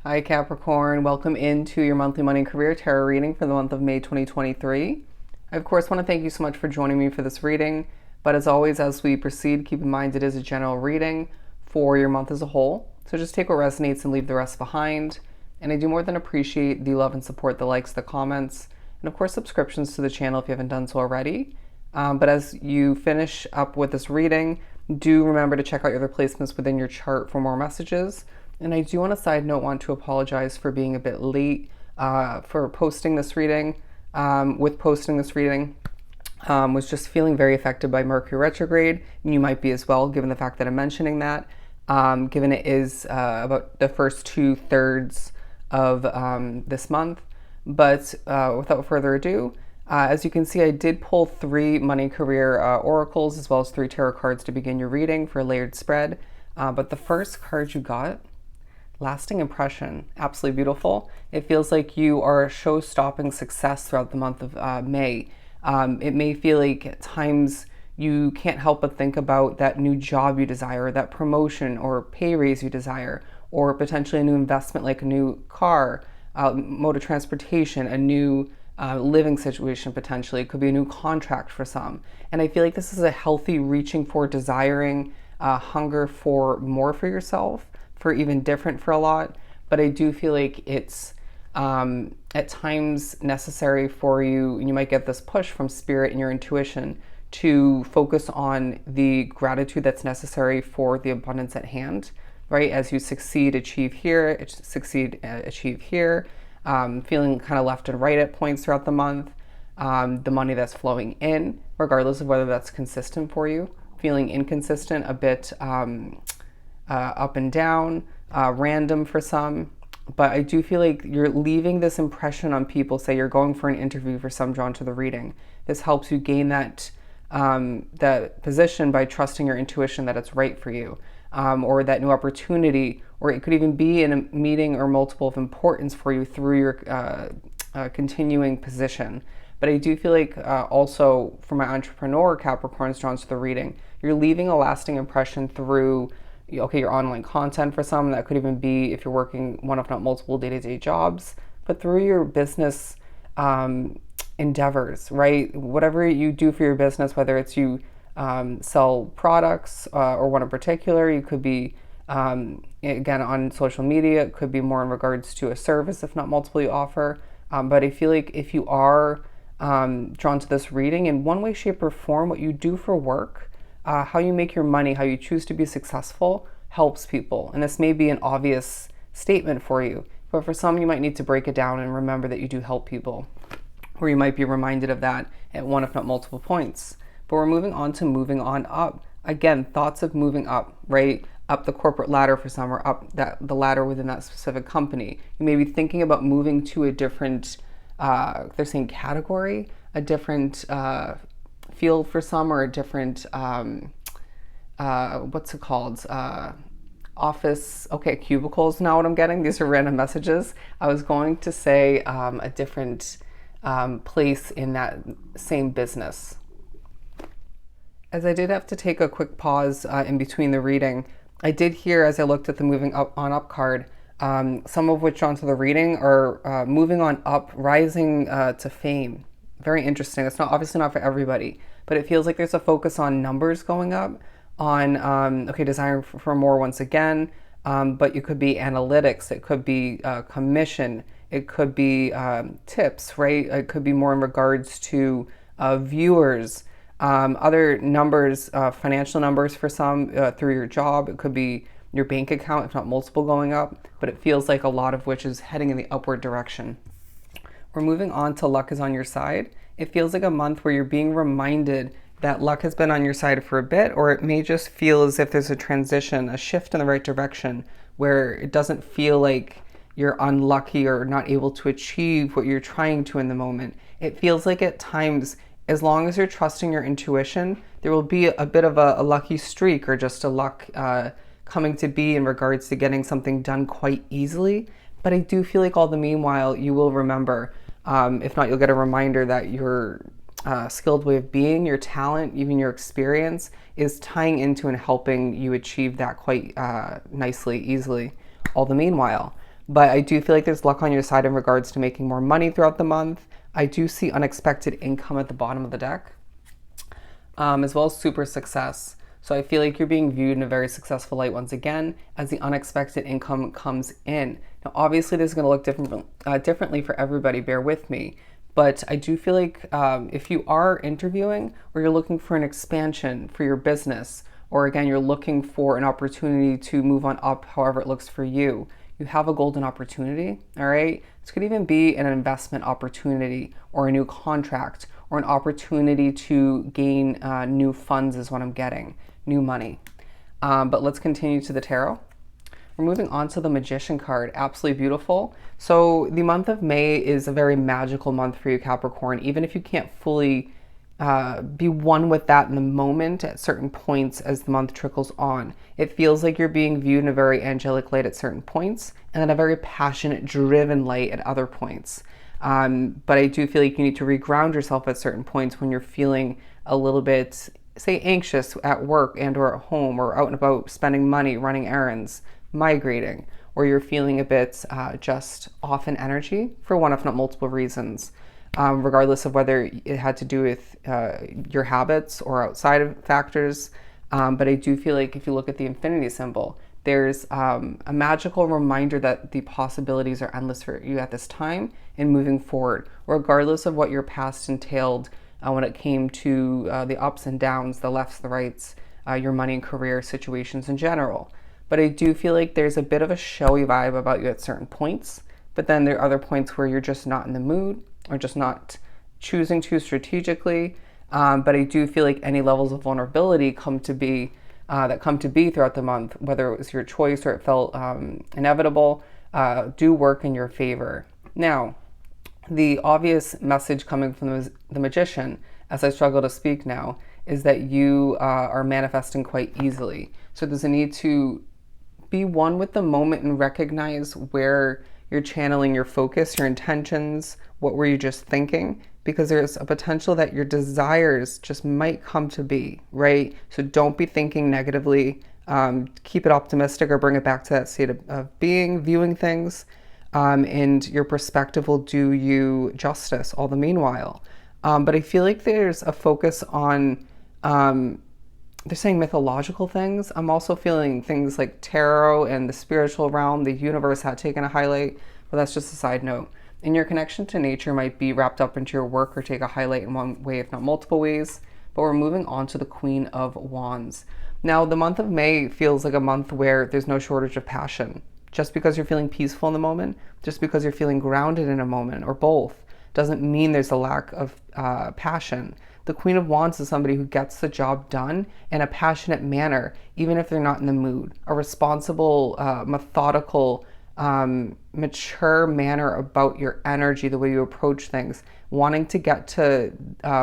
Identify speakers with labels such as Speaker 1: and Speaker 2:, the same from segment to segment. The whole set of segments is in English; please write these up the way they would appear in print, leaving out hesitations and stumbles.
Speaker 1: Hi Capricorn, welcome into your monthly money and career tarot reading for the month of May 2023. I of course want to thank you so much for joining me for this reading, but as always as we proceed, keep in mind it is a general reading for your month as a whole, so just take what resonates and leave the rest behind. And I do more than appreciate the love and support, the likes, the comments, and of course subscriptions to the channel if you haven't done so already. But as you finish up with this reading, do remember to check out your other placements within your chart for more messages. And I do, on a side note, want to apologize for being a bit late for posting this reading. Was just feeling very affected by Mercury retrograde, and you might be as well, given the fact that I'm mentioning that. Given it is about the first 2/3 of this month. But without further ado, as you can see, I did pull 3 money career oracles as well as 3 tarot cards to begin your reading for a layered spread. But the first card you got, lasting impression, absolutely beautiful. It feels like you are a show-stopping success throughout the month of May. It may feel like at times you can't help but think about that new job you desire, that promotion or pay raise you desire, or potentially a new investment like a new car, mode of transportation, a new living situation potentially. It could be a new contract for some. And I feel like this is a healthy reaching for, desiring, hunger for more for yourself, for even different for a lot. But I do feel like it's at times necessary for you, and you might get this push from spirit and your intuition to focus on the gratitude that's necessary for the abundance at hand, right? As you succeed, achieve here, achieve here, feeling kind of left and right at points throughout the month, the money that's flowing in, regardless of whether that's consistent for you, feeling inconsistent, a bit up and down, random for some. But I do feel like you're leaving this impression on people. Say you're going for an interview for some drawn to the reading. This helps you gain that position by trusting your intuition that it's right for you, or that new opportunity, or it could even be in a meeting or multiple of importance for you through your continuing position. But I do feel like also for my entrepreneur Capricorns drawn to the reading, you're leaving a lasting impression through your online content for some. That could even be if you're working one if not multiple day-to-day jobs, but through your business endeavors, right? Whatever you do for your business, whether it's you sell products or one in particular, you could be again on social media, it could be more in regards to a service if not multiple you offer. But I feel like if you are drawn to this reading in one way, shape, or form, what you do for work, how you make your money, how you choose to be successful helps people. And this may be an obvious statement for you, but for some you might need to break it down and remember that you do help people, or you might be reminded of that at one if not multiple points. But we're moving on up. Again, thoughts of moving up, right? Up the corporate ladder for some, or up the ladder within that specific company. You may be thinking about moving to a different, they're saying category, a different field for some, or a different what's it called, office. Okay, cubicles, now what I'm getting, these are random messages. I was going to say a different place in that same business. As I did have to take a quick pause in between the reading, I did hear as I looked at the moving up on up card, some of which onto the reading are moving on up, rising to fame. Very interesting. It's not obviously not for everybody, but it feels like there's a focus on numbers going up, on desiring for more once again. But it could be analytics, it could be commission, it could be tips, right? It could be more in regards to viewers, other numbers, financial numbers for some through your job. It could be your bank account, if not multiple, going up. But it feels like a lot of which is heading in the upward direction. We're moving on to luck is on your side. It feels like a month where you're being reminded that luck has been on your side for a bit, or it may just feel as if there's a transition, a shift in the right direction, where it doesn't feel like you're unlucky or not able to achieve what you're trying to in the moment. It feels like at times, as long as you're trusting your intuition, there will be a bit of a lucky streak, or just a luck coming to be in regards to getting something done quite easily. But I do feel like all the meanwhile, you will remember, if not, you'll get a reminder that your skilled way of being, your talent, even your experience is tying into and helping you achieve that quite nicely, easily, all the meanwhile. But I do feel like there's luck on your side in regards to making more money throughout the month. I do see unexpected income at the bottom of the deck, as well as super success. So I feel like you're being viewed in a very successful light once again as the unexpected income comes in. Now, obviously, this is going to look differently for everybody. Bear with me. But I do feel like if you are interviewing or you're looking for an expansion for your business, or again, you're looking for an opportunity to move on up, however it looks for you, you have a golden opportunity, all right? This could even be an investment opportunity or a new contract or an opportunity to gain new funds is what I'm getting, new money. But let's continue to the tarot. We're moving on to the Magician card. Absolutely beautiful. So the month of May is a very magical month for you, Capricorn. Even if you can't fully be one with that in the moment at certain points as the month trickles on, it feels like you're being viewed in a very angelic light at certain points and then a very passionate, driven light at other points. But I do feel like you need to reground yourself at certain points when you're feeling a little bit, say, anxious at work and or at home or out and about spending money, running errands, migrating, or you're feeling a bit just off in energy for one, if not multiple reasons, regardless of whether it had to do with your habits or outside of factors. But I do feel like if you look at the infinity symbol, there's a magical reminder that the possibilities are endless for you at this time and moving forward, regardless of what your past entailed when it came to the ups and downs, the lefts, the rights, your money and career situations in general. But I do feel like there's a bit of a showy vibe about you at certain points, but then there are other points where you're just not in the mood or just not choosing to strategically. But I do feel like any levels of vulnerability come to be throughout the month, whether it was your choice or it felt inevitable, do work in your favor. Now, the obvious message coming from the Magician, as I struggle to speak now, is that you are manifesting quite easily. So there's a need to be one with the moment and recognize where you're channeling your focus, your intentions, what were you just thinking? Because there's a potential that your desires just might come to be, right? So don't be thinking negatively. Keep it optimistic or bring it back to that state of being, viewing things, and your perspective will do you justice all the meanwhile. But I feel like there's a focus on they're saying mythological things. I'm also feeling things like tarot and the spiritual realm, the universe had taken a highlight, but that's just a side note. And your connection to nature might be wrapped up into your work or take a highlight in one way, if not multiple ways. But we're moving on to the Queen of Wands. Now, the month of May feels like a month where there's no shortage of passion. Just because you're feeling peaceful in the moment, just because you're feeling grounded in a moment, or both, doesn't mean there's a lack of passion. The Queen of Wands is somebody who gets the job done in a passionate manner, even if they're not in the mood. A responsible, methodical, mature manner about your energy, the way you approach things, wanting to get to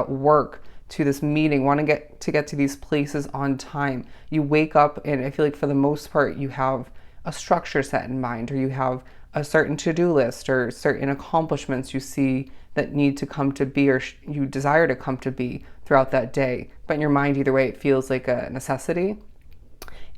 Speaker 1: work, to this meeting, wanting to get to these places on time. You wake up and I feel like for the most part you have a structure set in mind, or you have a certain to-do list or certain accomplishments you see that need to come to be or you desire to come to be throughout that day. But in your mind, either way, it feels like a necessity.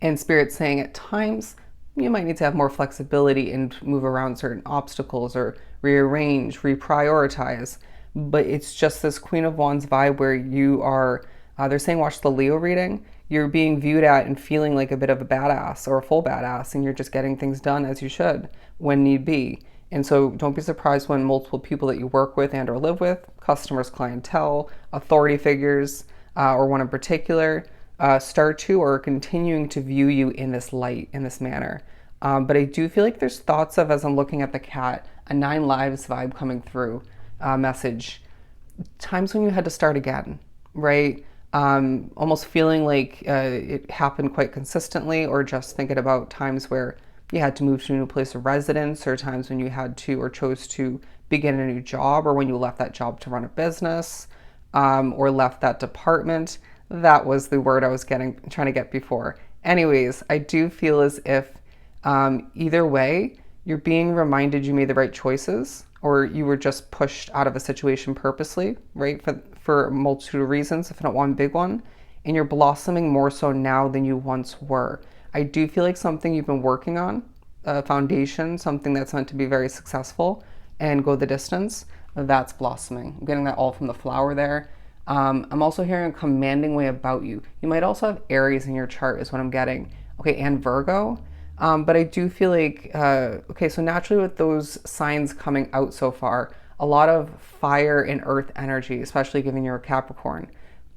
Speaker 1: And Spirit's saying at times, you might need to have more flexibility and move around certain obstacles or rearrange, reprioritize. But it's just this Queen of Wands vibe where you are, they're saying watch the Leo reading. You're being viewed at and feeling like a bit of a badass or a full badass, and you're just getting things done as you should when need be. And so don't be surprised when multiple people that you work with and or live with, customers, clientele, authority figures, or one in particular, start to or are continuing to view you in this light, in this manner. But I do feel like there's thoughts of, as I'm looking at the cat, a 9 lives vibe coming through, message. Times when you had to start again, right? Almost feeling like it happened quite consistently, or just thinking about times where you had to move to a new place of residence, or times when you had to or chose to begin a new job, or when you left that job to run a business, or left that department. That was the word I was trying to get before. Anyways, I do feel as if either way, you're being reminded you made the right choices, or you were just pushed out of a situation purposely, right? For a multitude of reasons, if not one big one, and you're blossoming more so now than you once were. I do feel like something you've been working on foundation, something that's meant to be very successful and go the distance, that's blossoming. I'm getting that all from the flower there. I'm also hearing a commanding way about you. You might also have Aries in your chart, is what I'm getting. Okay, and Virgo. But I do feel like, okay, so naturally with those signs coming out so far, a lot of fire and earth energy, especially given you're a Capricorn.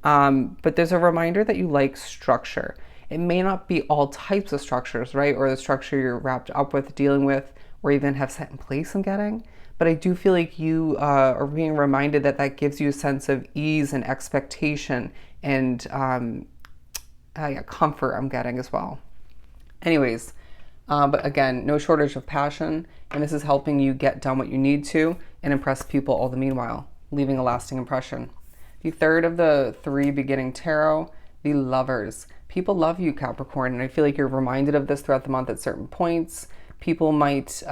Speaker 1: But there's a reminder that you like structure. It may not be all types of structures, right? Or the structure you're wrapped up with, dealing with, or even have set in place, I'm getting. But I do feel like you are being reminded that that gives you a sense of ease and expectation and yeah, comfort, I'm getting as well. Anyways, but again, no shortage of passion, and this is helping you get done what you need to and impress people all the meanwhile, leaving a lasting impression. The third of the three beginning tarot, the Lovers. People love you, Capricorn, and I feel like you're reminded of this throughout the month at certain points. People might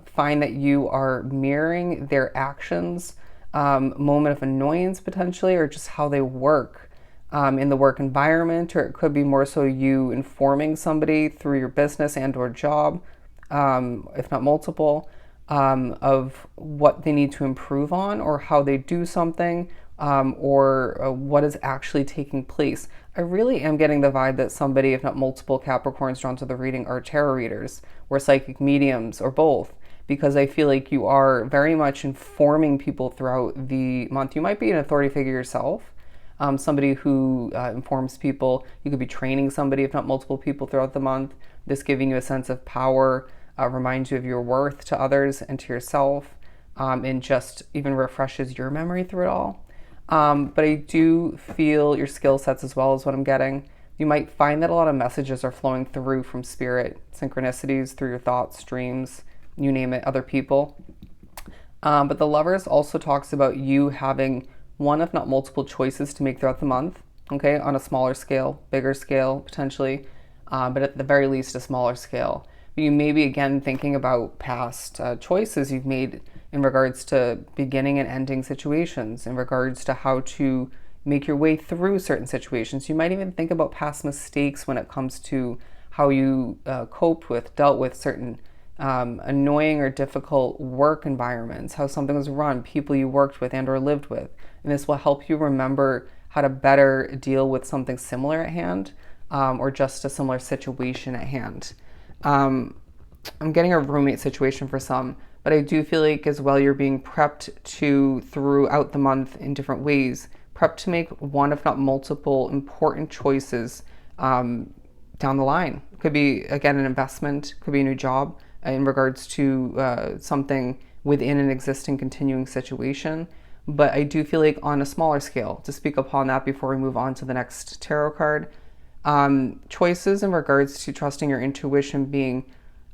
Speaker 1: find that you are mirroring their actions, moment of annoyance potentially, or just how they work in the work environment, or it could be more so you informing somebody through your business and or job, if not multiple, of what they need to improve on or how they do something, or what is actually taking place. I really am getting the vibe that somebody, if not multiple Capricorns drawn to the reading, are tarot readers or psychic mediums or both, because I feel like you are very much informing people throughout the month. You might be an authority figure yourself, somebody who informs people. You could be training somebody, if not multiple people, throughout the month. This giving you a sense of power, reminds you of your worth to others and to yourself, and just even refreshes your memory through it all. But I do feel your skill sets as well, is what I'm getting. You might find that a lot of messages are flowing through from spirit, synchronicities through your thoughts, dreams, you name it, other people. But the Lovers also talks about you having one, if not multiple, choices to make throughout the month, okay, on a smaller scale, bigger scale, potentially, but at the very least, a smaller scale. But you may be, again, thinking about past choices you've made in regards to beginning and ending situations, in regards to how to make your way through certain situations. You might even think about past mistakes when it comes to how you coped with, dealt with certain annoying or difficult work environments, how something was run, people you worked with and or lived with. And this will help you remember how to better deal with something similar at hand, or just a similar situation at hand. I'm getting a roommate situation for some, but I do feel like as well you're being prepped to, throughout the month in different ways, prepped to make one, if not multiple, important choices down the line. Could be, again, an investment, could be a new job in regards to something within an existing continuing situation. But I do feel like on a smaller scale, to speak upon that before we move on to the next tarot card, choices in regards to trusting your intuition, being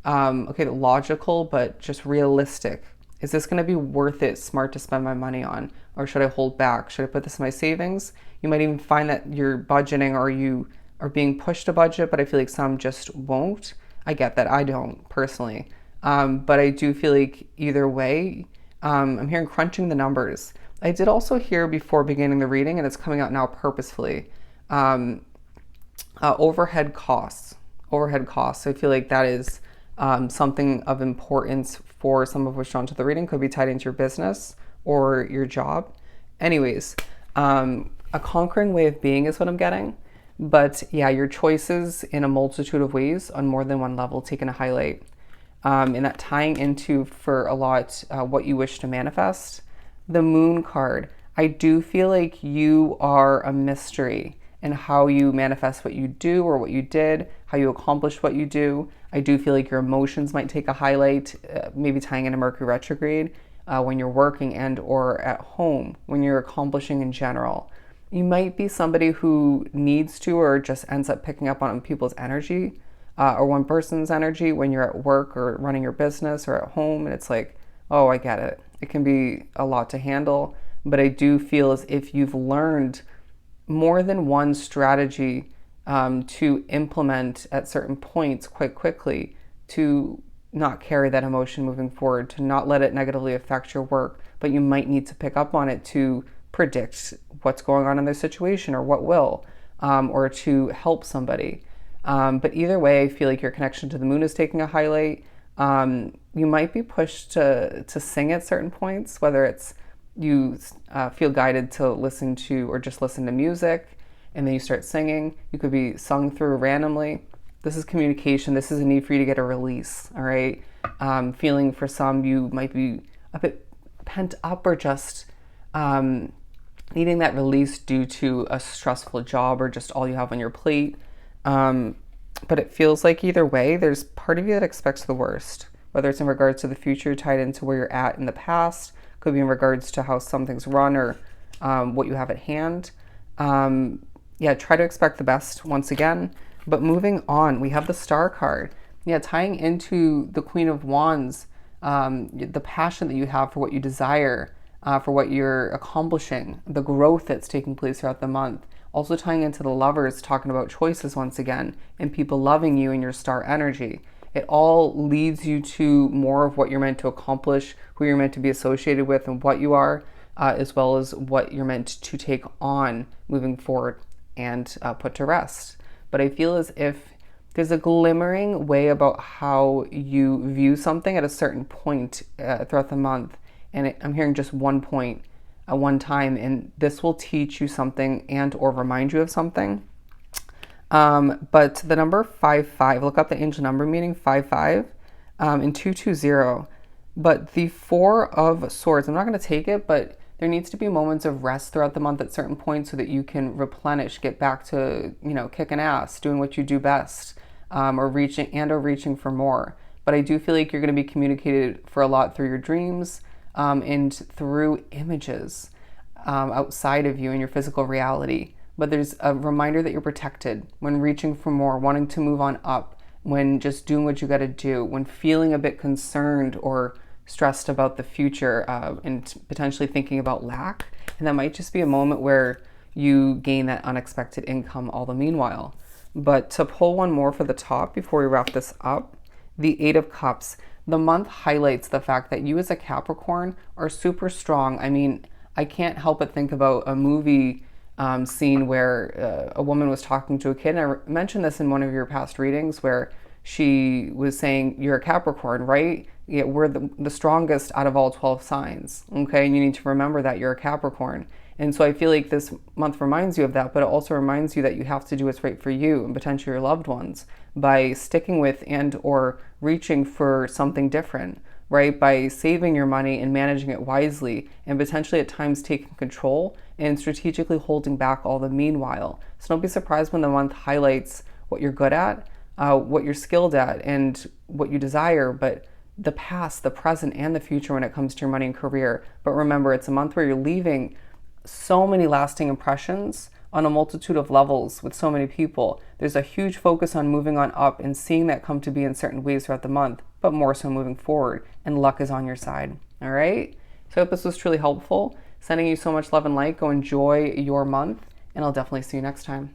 Speaker 1: okay, logical, but just realistic. Is this going to be worth it, smart to spend my money on? Or should I hold back? Should I put this in my savings? You might even find that you're budgeting or you are being pushed to budget, but I feel like some just won't. I get that. I don't personally. But I do feel like either way, I'm hearing crunching the numbers. I did also hear before beginning the reading, and it's coming out now purposefully, overhead costs. Overhead costs. I feel like that is something of importance for some of which drawn to the reading. Could be tied into your business or your job. Anyways, a conquering way of being is what I'm getting. But yeah, your choices in a multitude of ways on more than one level taking a highlight. And that tying into, for a lot, what you wish to manifest. The Moon card. I do feel like you are a mystery in how you manifest what you do or what you did, how you accomplish what you do. I do feel like your emotions might take a highlight, maybe tying into Mercury retrograde, when you're working and or at home, when you're accomplishing in general. You might be somebody who needs to or just ends up picking up on people's energy, or one person's energy when you're at work or running your business or at home, and it's like, oh, I get it. It can be a lot to handle, but I do feel as if you've learned more than one strategy to implement at certain points quite quickly to not carry that emotion moving forward, to not let it negatively affect your work, but you might need to pick up on it to predict what's going on in their situation or what will, or to help somebody. But either way, I feel like your connection to the moon is taking a highlight. You might be pushed to sing at certain points, whether it's you feel guided to listen to or just listen to music and then you start singing. You could be sung through randomly. This is communication. This is a need for you to get a release, all right? Feeling for some, you might be a bit pent up or just needing that release due to a stressful job or just all you have on your plate. But it feels like either way, there's part of you that expects the worst, whether it's in regards to the future tied into where you're at in the past, could be in regards to how something's run or what you have at hand. Yeah, try to expect the best once again. But moving on, we have the Star card. Yeah, tying into the Queen of Wands, the passion that you have for what you desire, for what you're accomplishing, the growth that's taking place throughout the month. Also tying into the Lovers, talking about choices once again, and people loving you and your star energy. It all leads you to more of what you're meant to accomplish, who you're meant to be associated with, and what you are, as well as what you're meant to take on moving forward and put to rest. But I feel as if there's a glimmering way about how you view something at a certain point throughout the month. And I'm hearing just one point at one time, and this will teach you something and or remind you of something. But the number 55, look up the angel number meaning 55 and 220. But the Four of Swords, I'm not going to take it, but there needs to be moments of rest throughout the month at certain points so that you can replenish, get back to, kicking ass, doing what you do best, or reaching for more. But I do feel like you're going to be communicated for a lot through your dreams and through images outside of you in your physical reality. But there's a reminder that you're protected when reaching for more, wanting to move on up, when just doing what you got to do, when feeling a bit concerned or stressed about the future and potentially thinking about lack. And that might just be a moment where you gain that unexpected income all the meanwhile. But to pull one more for the top before we wrap this up, the Eight of Cups. The month highlights the fact that you as a Capricorn are super strong. I mean, I can't help but think about a movie scene where a woman was talking to a kid. And I mentioned this in one of your past readings where she was saying, you're a Capricorn, right? Yeah, we're the strongest out of all 12 signs, okay? And you need to remember that you're a Capricorn. And so I feel like this month reminds you of that, but it also reminds you that you have to do what's right for you and potentially your loved ones by sticking with and or reaching for something different, right? By saving your money and managing it wisely and potentially at times taking control and strategically holding back all the meanwhile. So don't be surprised when the month highlights what you're good at, what you're skilled at, and what you desire, but the past, the present, and the future when it comes to your money and career. But remember, it's a month where you're leaving so many lasting impressions on a multitude of levels with so many people. There's a huge focus on moving on up and seeing that come to be in certain ways throughout the month, but more so moving forward, and luck is on your side. All right? So I hope this was truly helpful. Sending you so much love and light. Go enjoy your month, and I'll definitely see you next time.